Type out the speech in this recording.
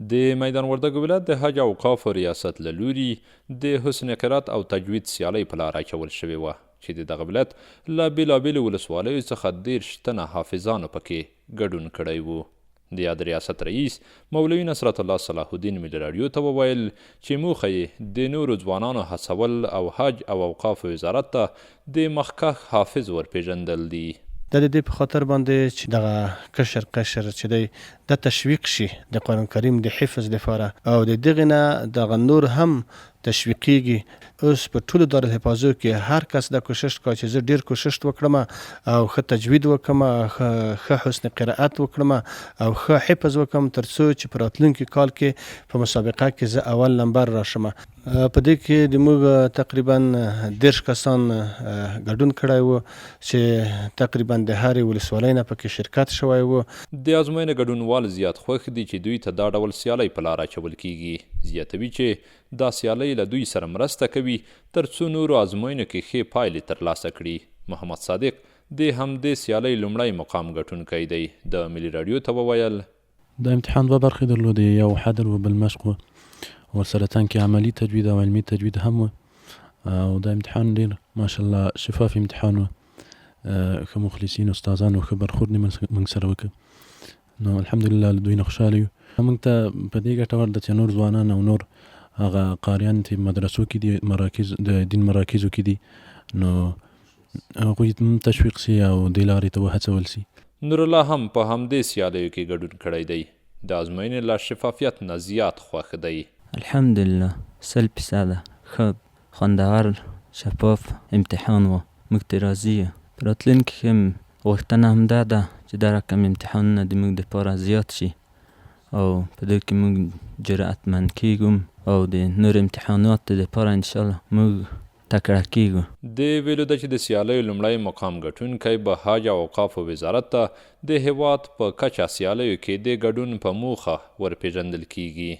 د میدان وردګو ولایت د حج اوقافو ریاست له لوري د حسن قرات او تجوید سیالۍ په لار اچول شوې وه چې د دغه ولایت له بېلابېلو ولسوالیو څخه 13 تنه حافظانو پکې ګډون کړی و. د یاد ریاست رئیس مولوي نصرت الله صلاح الدین ملي راډیو ته وویل چې موخه یې د نورو ځوانانو هڅول او حج او اوقافو وزارت ته د مخکښ حافظ ورپېژندل دي. د دې په خاطر باندې چې دغه کشر چې دی د تشویق شي د قرآن کریم د حفظ لپاره او د دغه نه دغه نور هم تشویقیږي. اوس په ټولو دارالحفاظو کې هر کس د کوشش کوي چې زه ډیر کوشش وکړم او ښه تجوید وکړم، ښه حسن قرائت وکړم او ښه حفظ وکړم ترڅو چې په راتلونکي کال کې په مسابقه کې زه اول نمبر راشم. په دې کې د موږ تقریبا 13 کسان ګډون کړی و چې تقریبا د هرې ولسوالۍ نه پکې شرکت شوی و. د ازموینې ګډونوال زیات خوښ دي چې دوی ته دا ډول سیالۍ په لار اچول کیږي. زیاتوي چې دا سیالۍ له دوی سره مرسته کوي ترڅو نورو ازموینو کې ښې پایلې ترلاسه کړي. محمد صادق د همدې سیالۍ لومړی مقام ګټونکی دی. د ملي راډیو ته وویل د امتحان دوه برخې درلودې، یو حدر و بل مشق و، ورسره تنکې عملي تجوید او علمي تجوید هم و او د امتحان ډېر ماشاءالله شفاف امتحان و. ښه مخلصین استادانو ښه برخورد موږ سره وکړ. نو الحمدلله له دوی نه خوشحاله یو. موږ ته په دې ګټور ده چې نور ځوانان او نور هغه قاریان چې مدرسو کې دي، مراکز د دین مراکزو کې دي، نو هغوی تشویق سي او دې لارې ته وهڅول سي. نور الله هم په همدې سیالیو کې ګډون کړی دی. د ازموینې له شفافیت نه زیات خوښ دی. الحمدلله 100% ښه خوندور شفاف امتحان و. موږ ترې راضي یو. په راتلونکي کې هم غوښتنه همدا ده چې دا رقم امتحانونه د موږ دپاره زیات شي او په دې کې موږ جرأتمند کیږو او د نور امتحاناتو دپاره انشاءالله موږ تکړه کیږو. د ویلو ده چې د سیالیو لومړی مقام ګټونکی به حج او اوقافو وزارت ته د هیواد په کچه سیالیو کې د ګډون په موخه ورپېژندل کیږي.